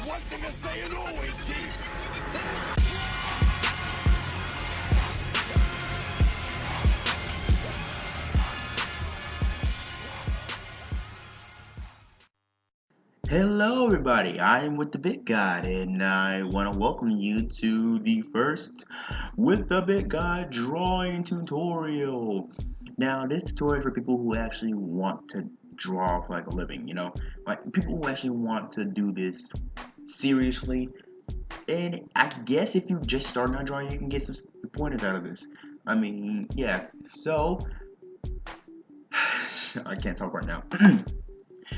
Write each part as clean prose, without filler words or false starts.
one thing to say and always keep. Hello, everybody. I'm with the Big God, and I want to welcome you to the first with the Big God drawing tutorial. Now, this tutorial is for people who actually want to draw for like a living, like people who actually want to do this seriously. And I guess if you just starting out drawing, you can get some pointers out of this. I mean, yeah. So, I can't talk right now.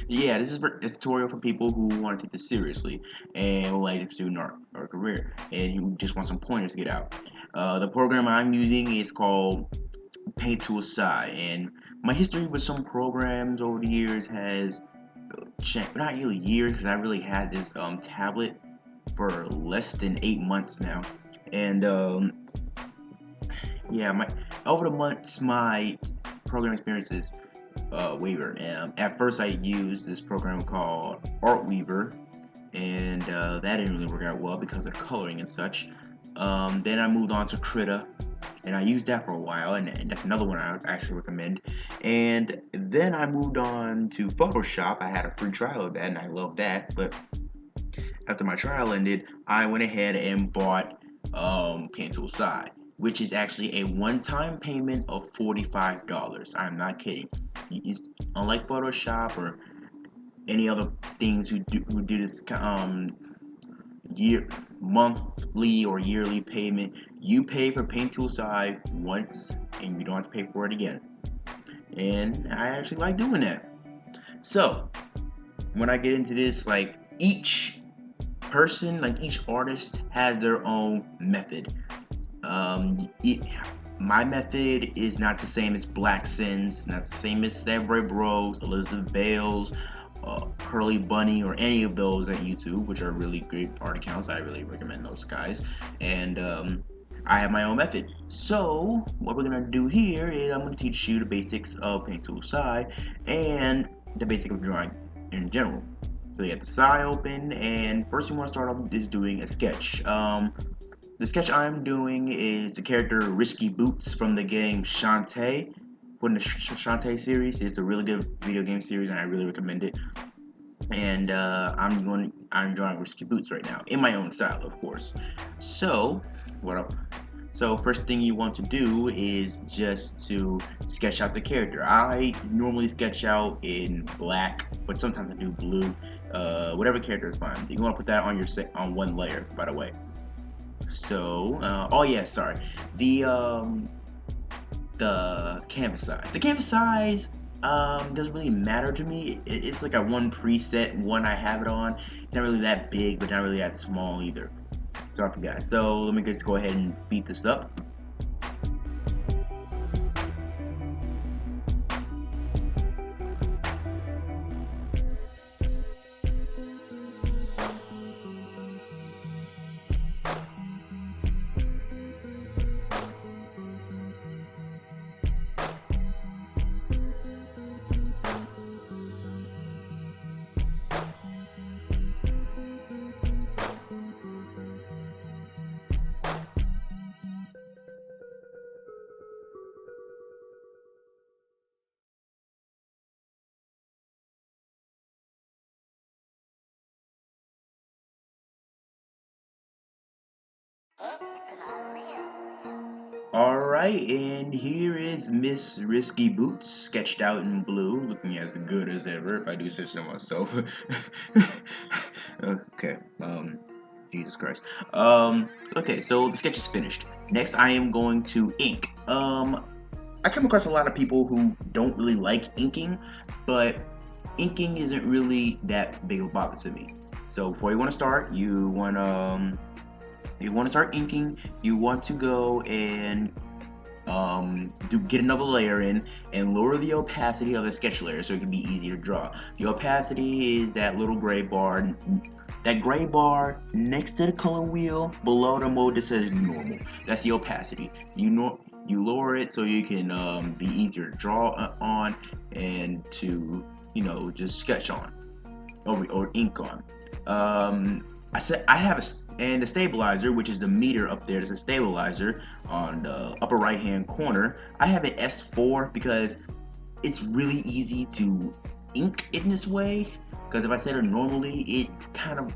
Yeah, this is a tutorial for people who want to take this seriously and would like to pursue an art or career, and you just want some pointers to get out. The program I'm using is called Paint Tool Sai, and my history with some programs over the years has changed. Not really years, because I really had this tablet for less than 8 months now, and yeah, my over the months my program experiences Weaver. At first, I used this program called Artweaver, and that didn't really work out well because of the coloring and such. Then I moved on to Krita, and I used that for a while, and that's another one I actually recommend. And then I moved on to Photoshop. I had a free trial of that, and I loved that. But after my trial ended, I went ahead and bought Paint Tool Side, which is actually a one-time payment of $45. I'm not kidding. It's, unlike Photoshop or any other things who do this year monthly or yearly payment, you pay for Paint Tool Side once and you don't have to pay for it again. And I actually like doing that. So when I get into this, like each person, like each artist has their own method. My method is not the same as Black Sins, not the same as Samurai Bros, Elizabeth Bales, Curly Bunny, or any of those on YouTube, which are really great art accounts. I really recommend those guys. And I have my own method. So what we're gonna do here is I'm gonna teach you the basics of Paint Tool Sai and the basic of drawing in general. So you have the Sai open, and first you want to start off is doing a sketch. The sketch I'm doing is the character Risky Boots from the game Shantae. From the Shantae series, it's a really good video game series, and I really recommend it. And I'm drawing Risky Boots right now in my own style, of course. So what up? So first thing you want to do is just to sketch out the character. I normally sketch out in black, but sometimes I do blue. Whatever character is fine. You want to put that on on one layer, by the way. So, oh yeah, sorry. The canvas size. The canvas size doesn't really matter to me. It's like a one preset one I have it on. It's not really that big, but not really that small either. Sorry for guys. So let me just go ahead and speed this up. Alright, and here is Miss Risky Boots, sketched out in blue, looking as good as ever, if I do say so myself. Okay, Jesus Christ. Okay, so the sketch is finished. Next, I am going to ink. I come across a lot of people who don't really like inking, but inking isn't really that big of a bother to me. So before you want to start, you want to start inking. You want to go and get another layer in and lower the opacity of the sketch layer so it can be easy to draw. The opacity is that little gray bar. That gray bar next to the color wheel below the mode that says normal. That's the opacity. You lower it so you can be easier to draw on and to just sketch on or ink on. I said I have and the stabilizer, which is the meter up there, is a stabilizer on the upper right hand corner. I have an S4 because it's really easy to ink in this way. Because if I set it normally, it's kind of,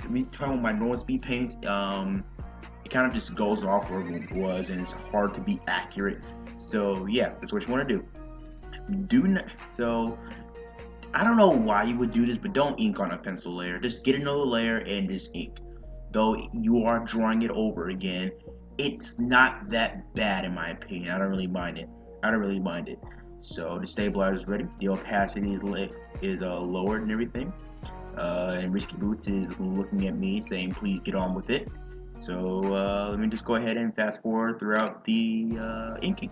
me talking with my normal speed paints, it kind of just goes off where it was, and it's hard to be accurate. So yeah, that's what you want to do. Do not. So I don't know why you would do this, but don't ink on a pencil layer. Just get another layer and just ink. Though you are drawing it over again, it's not that bad in my opinion. I don't really mind it. I don't really mind it. So the stabilizer is ready. The opacity is lowered and everything. And Risky Boots is looking at me saying, "Please get on with it." So let me just go ahead and fast forward throughout the inking.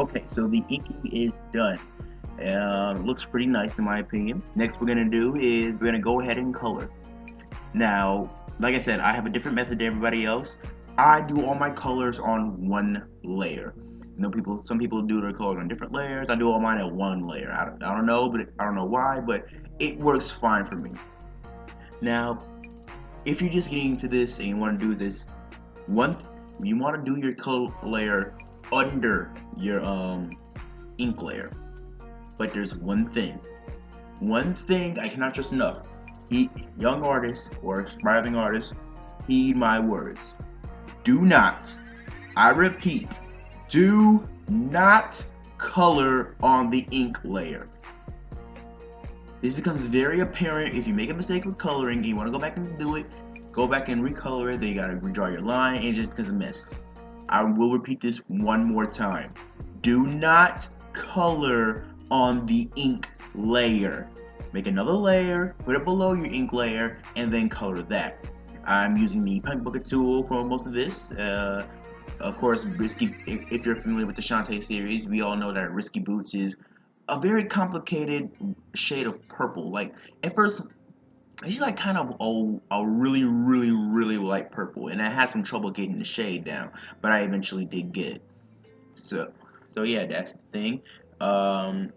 Okay, so the inking is done. Looks pretty nice in my opinion. Next we're gonna do is we're gonna go ahead and color. Now, like I said, I have a different method than everybody else. I do all my colors on one layer. You know, some people do their colors on different layers. I do all mine at one layer. I don't know, but I don't know why, but it works fine for me. Now, if you're just getting into this and you want to do this, one, you want to do your color layer under your ink layer. But there's one thing I cannot stress enough. Young artists or aspiring artists, heed my words. Do not, I repeat, do not color on the ink layer. This becomes very apparent if you make a mistake with coloring and you want to go back and do it. Go back and recolor it. Then you gotta redraw your line, and it just becomes a mess. I will repeat this one more time. Do not color on the ink layer. Make another layer, put it below your ink layer, and then color that. I'm using the Paint Bucket tool for most of this. Of course, if you're familiar with the Shantae series, we all know that Risky Boots is a very complicated shade of purple. Like, at first, it's like kind of a really, really, really light purple, and I had some trouble getting the shade down, but I eventually did get it. So, so yeah, that's the thing. Um,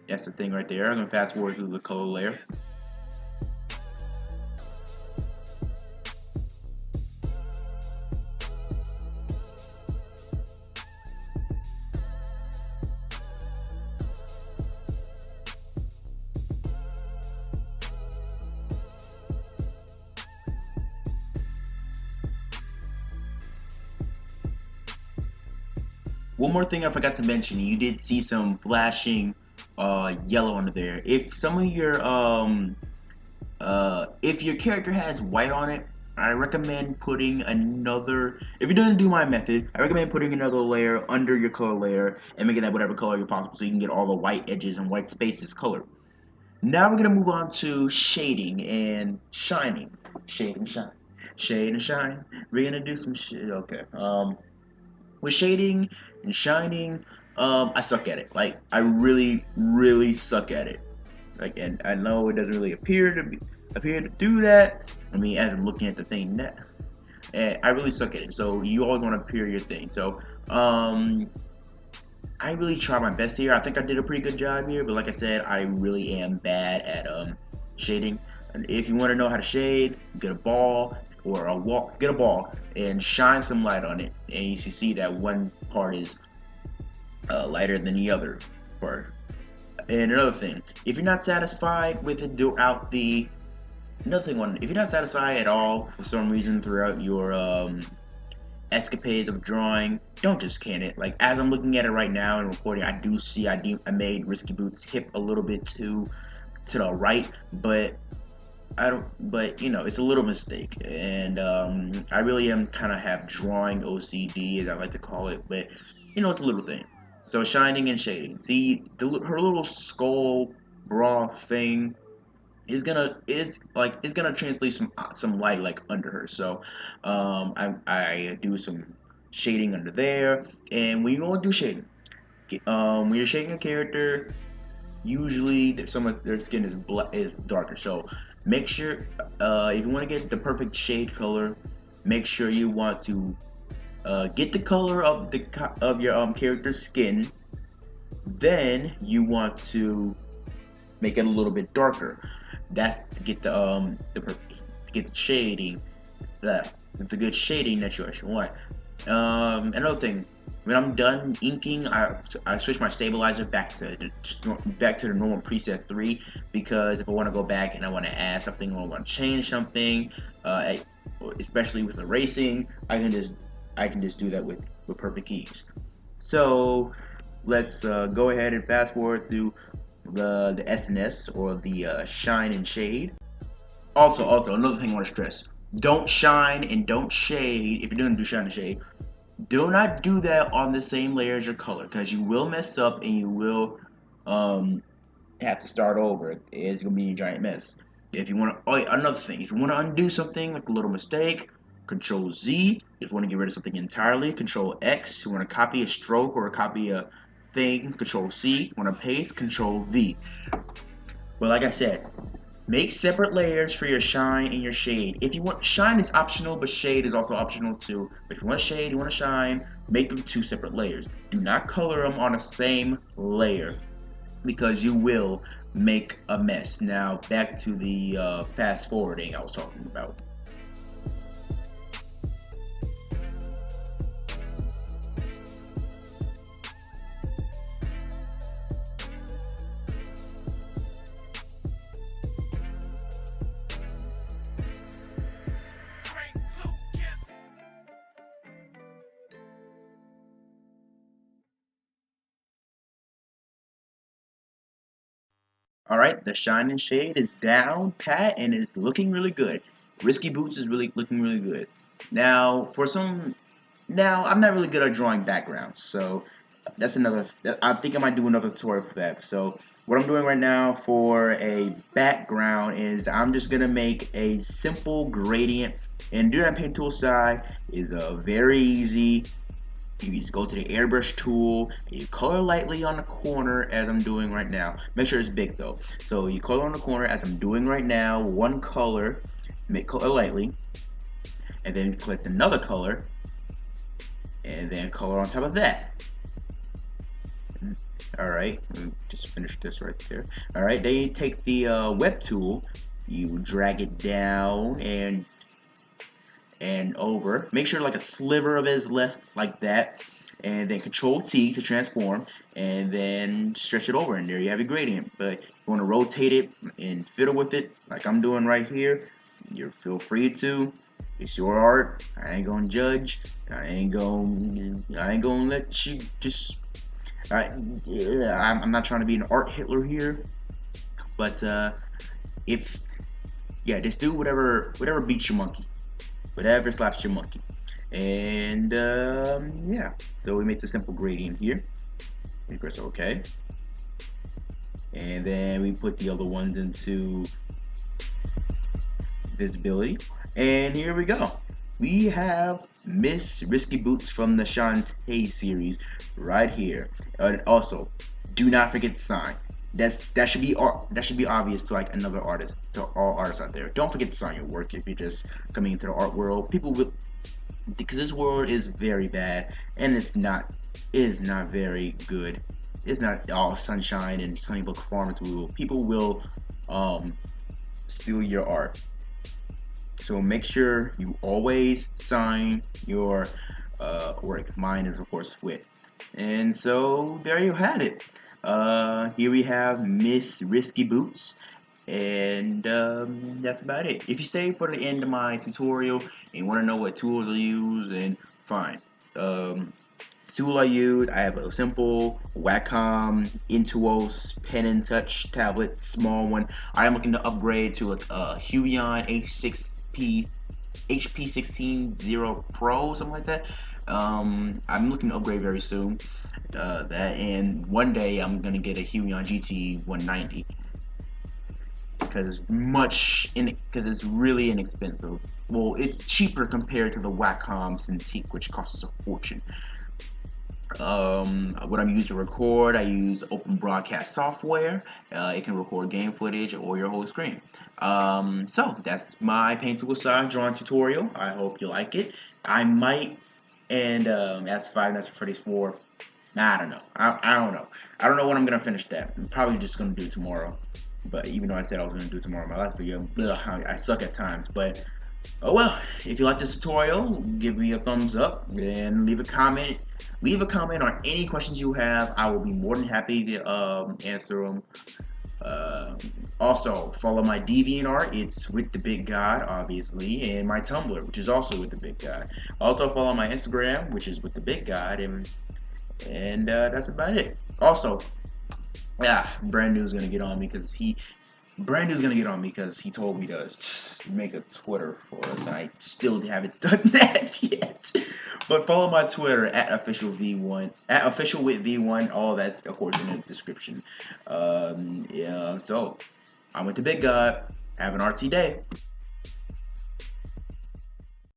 that's the thing right there. I'm gonna fast forward through the color layer. One more thing I forgot to mention, you did see some flashing yellow under there. If your character has white on it, I recommend putting another, if you're gonna do my method, I recommend putting another layer under your color layer and making that whatever color you're possible so you can get all the white edges and white spaces colored. Now we're gonna move on to shading and shining. Shade and shine. Shade and shine. We're gonna do some shit. Okay. With shading and shining, I suck at it. Like, I really, really suck at it. Like, and I know it doesn't really appear to do that. I mean, as I'm looking at the thing, that I really suck at it. So you always want to appear your thing. So I really try my best here. I think I did a pretty good job here, but like I said, I really am bad at shading. And if you want to know how to shade, get a ball or a wall, get a ball and shine some light on it, and you should see that one part is lighter than the other part. And another thing, if you're not satisfied with it throughout the if you're not satisfied at all for some reason throughout your escapades of drawing, don't just can it. Like, as I'm looking at it right now and recording, I do see I made Risky Boots hip a little bit to the right, but I don't. But you know, it's a little mistake, and I really am kind of have drawing OCD, as I like to call it. But you know, it's a little thing. So shining and shading. See her little skull bra thing. it's gonna translate some light like under her. So I do some shading under there, and when you want to do shading, when you're shading a character, usually their skin is darker. So make sure if you want to get the perfect shade color, make sure you want to get the color of your character's skin. Then you want to make it a little bit darker. That's to get get the shading, the good shading that you actually want. Another thing, when I'm done inking, I switch my stabilizer back to the normal preset 3, because if I want to go back and I want to add something or I want to change something, especially with erasing, I can just do that with perfect keys. So let's go ahead and fast forward through the SNS, or the shine and shade. Also another thing I want to stress: don't shine and don't shade. If you're going to do shine and shade, do not do that on the same layer as your color, because you will mess up and you will have to start over. It's gonna be a giant mess. If you want to, oh yeah, another thing, if you want to undo something like a little mistake, Control Z. If you want to get rid of something entirely, Control X. If you want to copy a stroke or copy a thing, Control C. If you want to paste, Control V. But like I said, make separate layers for your shine and your shade. If you want, shine is optional, but shade is also optional too. But if you want shade, you want to shine, make them 2 separate layers. Do not color them on the same layer, because you will make a mess. Now back to the fast forwarding I was talking about. Great Lucas. Alright, the shine and shade is down pat and it's looking really good. Risky Boots is really looking really good. Now I'm not really good at drawing backgrounds, so that's another. I think I might do another tutorial for that. So what I'm doing right now for a background is I'm just gonna make a simple gradient, and doing that paint tool side is very easy. You just go to the airbrush tool and you color lightly on the corner, as I'm doing right now. Make sure it's big though. So you color on the corner as I'm doing right now, one color, make color lightly, and then select another color, and then color on top of that. Alright, just finish this right there. Alright, then you take the web tool, you drag it down and over. Make sure like a sliver of it is left like that, and then Control T to transform, and then stretch it over, and there you have your gradient. But you want to rotate it and fiddle with it like I'm doing right here, you feel free to. It's your art. I ain't gonna judge. I ain't gonna let you just. I'm not trying to be an art Hitler here, but if just do whatever beats your monkey. Whatever slaps your monkey. And yeah, so we made a simple gradient here. We press OK, and then we put the other ones into visibility, and here we go. We have Miss Risky Boots from the Shantae series right here. Also, do not forget to sign. That should be obvious to like another artist, to all artists out there. Don't forget to sign your work if you're just coming into the art world. People will, because this world is very bad, and it is not very good. It's not all sunshine and Sunnybrook Farms. People will steal your art. So make sure you always sign your work. Mine is of course with. And so there you have it. Here we have Miss Risky Boots, and that's about it. If you stay for the end of my tutorial and want to know what tools I use, then fine. Tool I use, I have a simple Wacom Intuos Pen and Touch tablet, small one. I am looking to upgrade to a Huion HP16 Pro, something like that. I'm looking to upgrade very soon. And one day I'm gonna get a Huion GT 190. because it's really inexpensive. Well, it's cheaper compared to the Wacom Cintiq, which costs a fortune. What I'm using to record, I use Open Broadcast software. It can record game footage or your whole screen. So that's my Paint Tool Size drawing tutorial. I hope you like it. I might end as Five Nights at Freddy's 4. I don't know. I don't know. I don't know when I'm gonna finish that. I'm probably just gonna do it tomorrow. But even though I said I was gonna do it tomorrow in my last video, I suck at times. But oh well. If you like this tutorial, give me a thumbs up and leave a comment. Leave a comment on any questions you have. I will be more than happy to answer them. Also, follow my DeviantArt. It's with the Big God, obviously, and my Tumblr, which is also with the Big God. Also, follow my Instagram, which is with the Big God, and that's about it. Also, yeah, Brand New's gonna get on me because he told me to make a Twitter for us, and I still haven't done that yet. But follow my Twitter at officialv1, at officialwithv1. All that's of course in the description. Yeah. So I'm with the Big God. Have an artsy day.